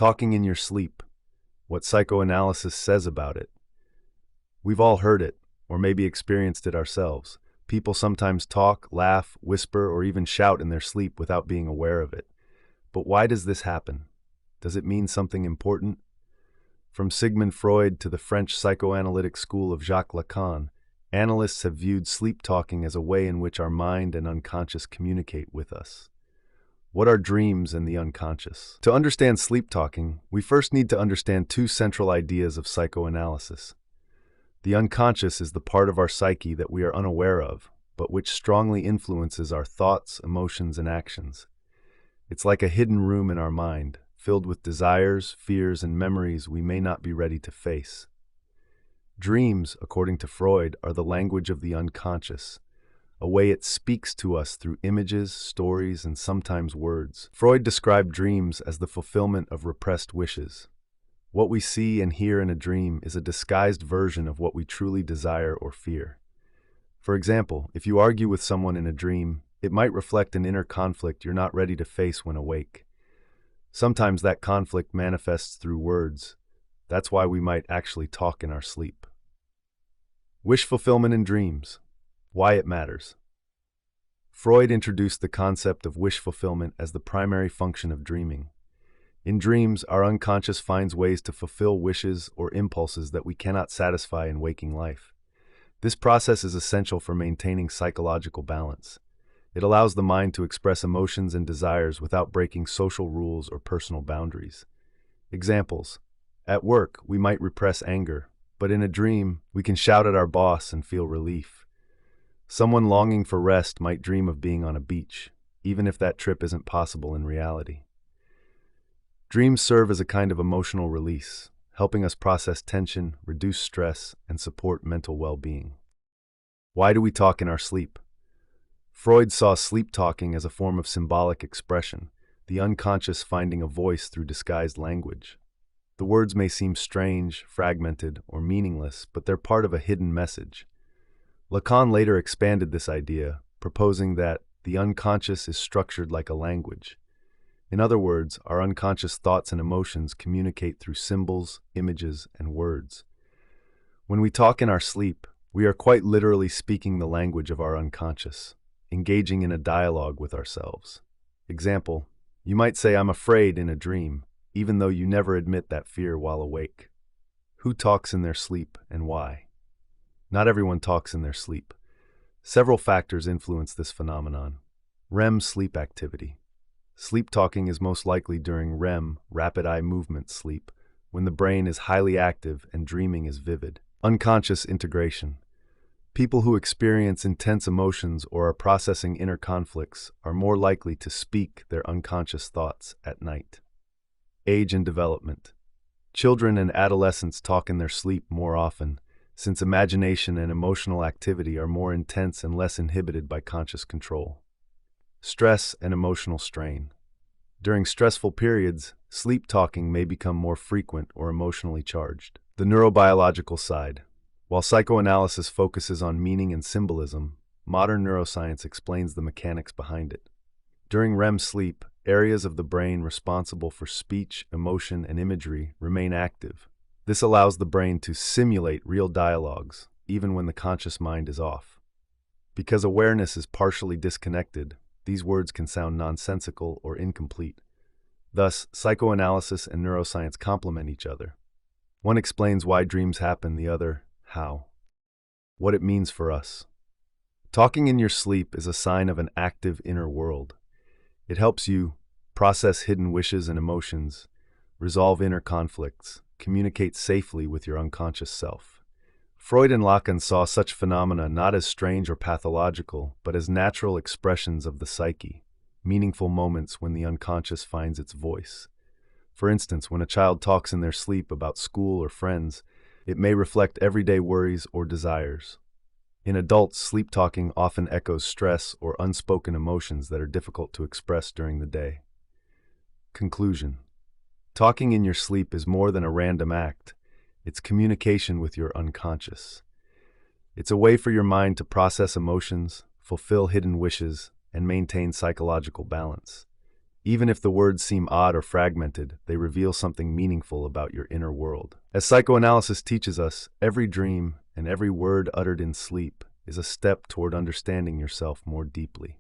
Talking in your sleep. What psychoanalysis says about it. We've all heard it, or maybe experienced it ourselves. People sometimes talk, laugh, whisper, or even shout in their sleep without being aware of it. But why does this happen? Does it mean something important? From Sigmund Freud to the French psychoanalytic school of Jacques Lacan, analysts have viewed sleep talking as a way in which our mind and unconscious communicate with us. What are dreams and the unconscious? To understand sleep talking, we first need to understand two central ideas of psychoanalysis. The unconscious is the part of our psyche that we are unaware of, but which strongly influences our thoughts, emotions, and actions. It's like a hidden room in our mind, filled with desires, fears, and memories we may not be ready to face. Dreams, according to Freud, are the language of the unconscious, a way it speaks to us through images, stories, and sometimes words. Freud described dreams as the fulfillment of repressed wishes. What we see and hear in a dream is a disguised version of what we truly desire or fear. For example, if you argue with someone in a dream, it might reflect an inner conflict you're not ready to face when awake. Sometimes that conflict manifests through words. That's why we might actually talk in our sleep. Wish fulfillment in dreams. Why it matters. Freud introduced the concept of wish fulfillment as the primary function of dreaming. In dreams, our unconscious finds ways to fulfill wishes or impulses that we cannot satisfy in waking life. This process is essential for maintaining psychological balance. It allows the mind to express emotions and desires without breaking social rules or personal boundaries. Examples. At work, we might repress anger, but in a dream, we can shout at our boss and feel relief. Someone longing for rest might dream of being on a beach, even if that trip isn't possible in reality. Dreams serve as a kind of emotional release, helping us process tension, reduce stress, and support mental well-being. Why do we talk in our sleep? Freud saw sleep talking as a form of symbolic expression, the unconscious finding a voice through disguised language. The words may seem strange, fragmented, or meaningless, but they're part of a hidden message. Lacan later expanded this idea, proposing that the unconscious is structured like a language. In other words, our unconscious thoughts and emotions communicate through symbols, images, and words. When we talk in our sleep, we are quite literally speaking the language of our unconscious, engaging in a dialogue with ourselves. Example, you might say, "I'm afraid" in a dream, even though you never admit that fear while awake. Who talks in their sleep and why? Not everyone talks in their sleep. Several factors influence this phenomenon. REM sleep activity. Sleep talking is most likely during REM, rapid eye movement sleep, when the brain is highly active and dreaming is vivid. Unconscious integration. People who experience intense emotions or are processing inner conflicts are more likely to speak their unconscious thoughts at night. Age and development. Children and adolescents talk in their sleep more often, since imagination and emotional activity are more intense and less inhibited by conscious control. Stress and emotional strain. During stressful periods, sleep talking may become more frequent or emotionally charged. The neurobiological side. While psychoanalysis focuses on meaning and symbolism, modern neuroscience explains the mechanics behind it. During REM sleep, areas of the brain responsible for speech, emotion, and imagery remain active. This allows the brain to simulate real dialogues, even when the conscious mind is off. Because awareness is partially disconnected, these words can sound nonsensical or incomplete. Thus, psychoanalysis and neuroscience complement each other. One explains why dreams happen, the other, how. What it means for us. Talking in your sleep is a sign of an active inner world. It helps you process hidden wishes and emotions, resolve inner conflicts, communicate safely with your unconscious self. Freud and Lacan saw such phenomena not as strange or pathological, but as natural expressions of the psyche, meaningful moments when the unconscious finds its voice. For instance, when a child talks in their sleep about school or friends, it may reflect everyday worries or desires. In adults, sleep talking often echoes stress or unspoken emotions that are difficult to express during the day. Conclusion. Talking in your sleep is more than a random act. It's communication with your unconscious. It's a way for your mind to process emotions, fulfill hidden wishes, and maintain psychological balance. Even if the words seem odd or fragmented, they reveal something meaningful about your inner world. As psychoanalysis teaches us, every dream and every word uttered in sleep is a step toward understanding yourself more deeply.